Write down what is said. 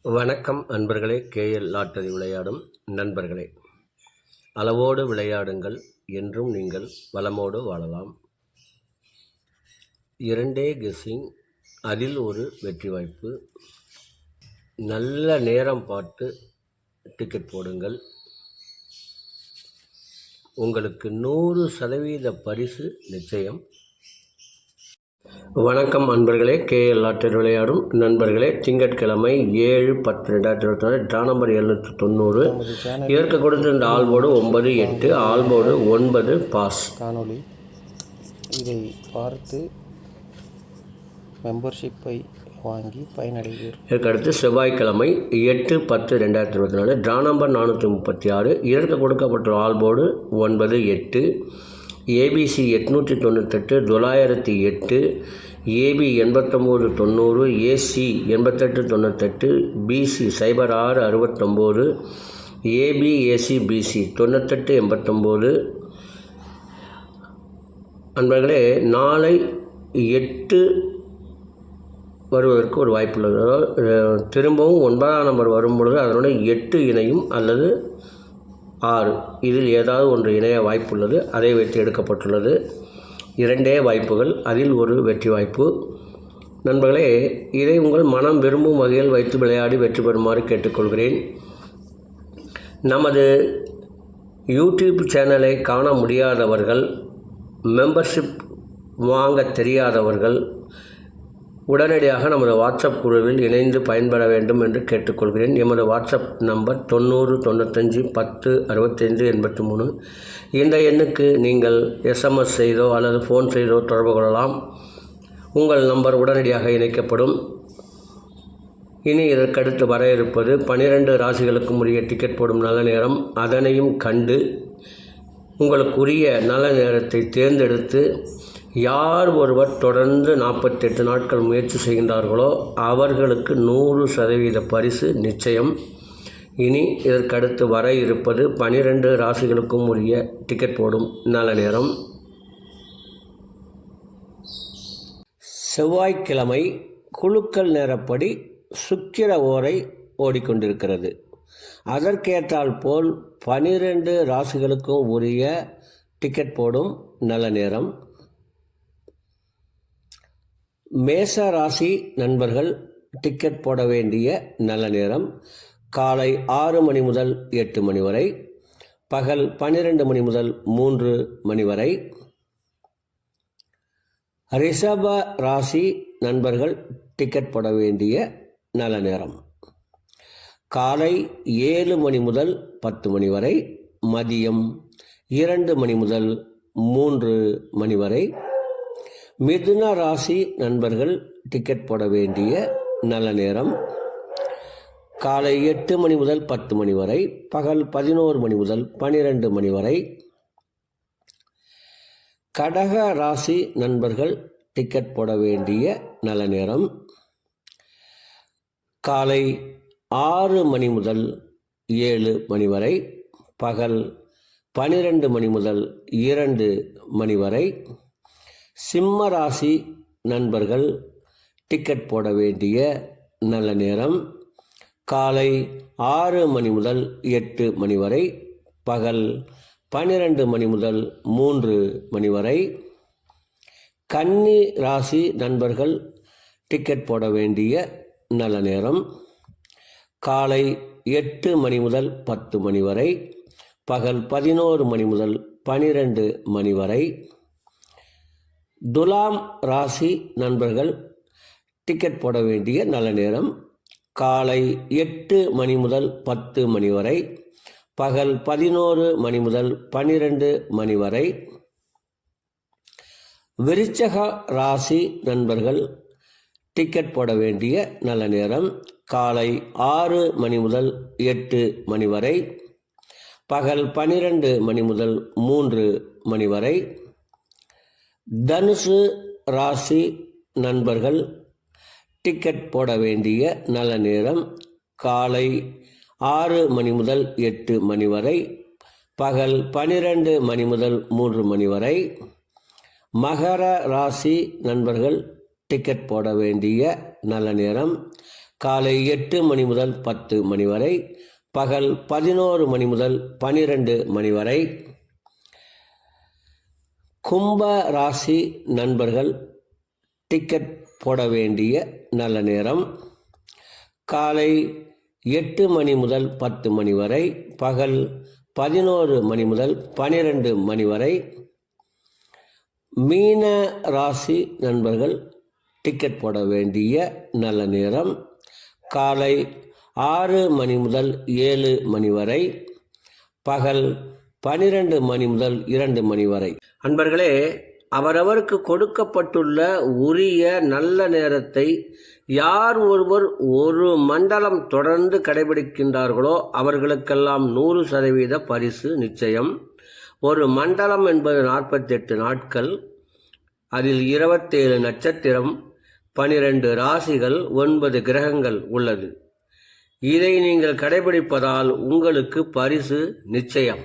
வணக்கம் அன்பர்களே. KL lottery விளையாடும் நண்பர்களே, அளவோடு விளையாடுங்கள், என்றும் நீங்கள் வளமோடு வாழலாம். 2 கெஸ்ஸிங், அதில் ஒரு வெற்றி வாய்ப்பு. நல்ல நேரம் பார்த்து டிக்கெட் போடுங்கள். உங்களுக்கு 100% பரிசு நிச்சயம். வணக்கம் அன்பர்களே. கேஎல் லாட்டரி விளையாடும் நண்பர்களே, திங்கட்கிழமை 7/10/2024, ட்ரா நம்பர் 790. இதற்கு கொடுத்திருந்த ஆல்போர்டு 9-8, ஆல்போர்டு 9 பாஸ். காணொளி இதை பார்த்து மெம்பர்ஷிப்பை வாங்கி பயனடைவீர். இதற்கடுத்து செவ்வாய்க்கிழமை 8/10/2024, ட்ரா நம்பர் 436. இதற்கு கொடுக்கப்பட்ட ஆல்போர்டு 9-8, ABC 898, 908, AB 8990, AC 8898, BC 0669, AB AC BC 9889. அன்பர்களே, நாளை 8 வருவதற்கு ஒரு வாய்ப்பு உள்ளது. அதாவது திரும்பவும் 9ஆம் நம்பர் வரும்பொழுது அதனுடைய 8 இணையும் அல்லது 6, இதில் ஏதாவது ஒன்று இணைய வாய்ப்புள்ளது. அதை வைத்து எடுக்கப்பட்டுள்ளது. 2 வாய்ப்புகள், அதில் ஒரு வெற்றி வாய்ப்பு. நண்பர்களே, இதை உங்கள் மனம் விரும்பும் வகையில் வைத்து விளையாடி வெற்றி பெறுமாறு கேட்டுக்கொள்கிறேன். நமது யூடியூப் சேனலை காண முடியாதவர்கள், மெம்பர்ஷிப் வாங்க தெரியாதவர்கள் உடனடியாக நமது வாட்ஸ்அப் குழுவில் இணைந்து பயன்பெற வேண்டும் என்று கேட்டுக்கொள்கிறேன். எமது வாட்ஸ்அப் நம்பர் 90 95 10 65 83. இந்த எண்ணுக்கு நீங்கள் எஸ்எம்எஸ் செய்தோ அல்லது ஃபோன் செய்தோ தொடர்பு கொள்ளலாம். உங்கள் நம்பர் உடனடியாக இணைக்கப்படும். இனி இதற்கடுத்து வர இருப்பது 12 ராசிகளுக்கும் உரிய டிக்கெட் போடும் நல்ல நேரம். அதனையும் கண்டு உங்களுக்குரிய நல்ல நேரத்தை தேர்ந்தெடுத்து யார் ஒருவர் தொடர்ந்து 48 நாட்கள் முயற்சி செய்கின்றார்களோ அவர்களுக்கு 100% பரிசு நிச்சயம். இனி இதற்கடுத்து வர இருப்பது 12 ராசிகளுக்கும் உரிய டிக்கெட் போடும் நல்ல நேரம். செவ்வாய்க்கிழமை குலுக்கல் நேரப்படி சுக்கிர ஓரை ஓடிக்கொண்டிருக்கிறது. அதற்கேற்றால் போல் 12 ராசிகளுக்கும் உரிய டிக்கெட் போடும் நல்ல நேரம். மேச ராசி நண்பர்கள் டிக்கெட் போட வேண்டிய நல்ல நேரம் காலை 6 மணி முதல் 8 மணி வரை, பகல் 12 மணி முதல் 3 மணி வரை. ரிஷப ராசி நண்பர்கள் டிக்கெட் போட வேண்டிய நல்ல நேரம் காலை 7 மணி முதல் 10 மணி வரை, மதியம் 2 மணி முதல் 3 மணி வரை. மிதுன ராசி நண்பர்கள் டிக்கெட் போட வேண்டிய நல்ல நேரம் காலை 8 மணி முதல் 10 மணி வரை, பகல் 11 மணி முதல் 12 மணி வரை. கடக ராசி நண்பர்கள் டிக்கெட் போட வேண்டிய நல்ல நேரம் காலை 6 மணி முதல் 7 மணி வரை, பகல் 12 மணி முதல் 2 மணி வரை. சிம்ம ராசி நண்பர்கள் டிக்கெட் போட வேண்டிய நல்ல நேரம் காலை 6 மணி முதல் 8 மணி வரை, பகல் 12 மணி முதல் 3 மணி வரை. கன்னி ராசி நண்பர்கள் டிக்கெட் போட வேண்டிய நல்ல நேரம் காலை 8 மணி முதல் 10 மணி வரை, பகல் 11 மணி முதல் 12 மணி வரை. துலாம் ராசி நண்பர்கள் டிக்கெட் போட வேண்டிய நல்ல நேரம் காலை 8 மணி முதல் 10 மணி வரை, பகல் 11 மணி முதல் 12 மணி வரை. விருச்சக ராசி நண்பர்கள் டிக்கெட் போட வேண்டிய நல்ல நேரம் காலை 6 மணி முதல் 8 மணி வரை, பகல் 12 மணி முதல் 3 மணி வரை. தனுசு ராசி நண்பர்கள் டிக்கெட் போட வேண்டிய நல்ல நேரம் காலை 6 மணி முதல் 8 மணி வரை, பகல் 12 மணி முதல் 3 மணி வரை. மகர ராசி நண்பர்கள் டிக்கெட் போட வேண்டிய நல்ல நேரம் காலை 8 மணி முதல் 10 மணி வரை, பகல் 11 மணி முதல் 12 மணி வரை. கும்ப ராசி நண்பர்கள் டிக்கெட் போட வேண்டிய நல்ல நேரம் காலை 8 மணி முதல் 10 மணி வரை, பகல் 11 மணி முதல் 12 மணி வரை. மீன ராசி நண்பர்கள் டிக்கெட் போட வேண்டிய நல்ல நேரம் காலை 6 மணி முதல் 7 மணி வரை, பகல் 12 மணி முதல் 2 மணி வரை. அன்பர்களே, அவரவருக்கு கொடுக்கப்பட்டுள்ள உரிய நல்ல நேரத்தை யார் ஒருவர் ஒரு மண்டலம் தொடர்ந்து கடைபிடிக்கின்றார்களோ அவர்களுக்கெல்லாம் 100% பரிசு நிச்சயம். ஒரு மண்டலம் என்பது 48 நாட்கள், அதில் 27 நட்சத்திரம், 12 ராசிகள், 9 கிரகங்கள் உள்ளது. இதை நீங்கள் கடைபிடிப்பதால் உங்களுக்கு பரிசு நிச்சயம்.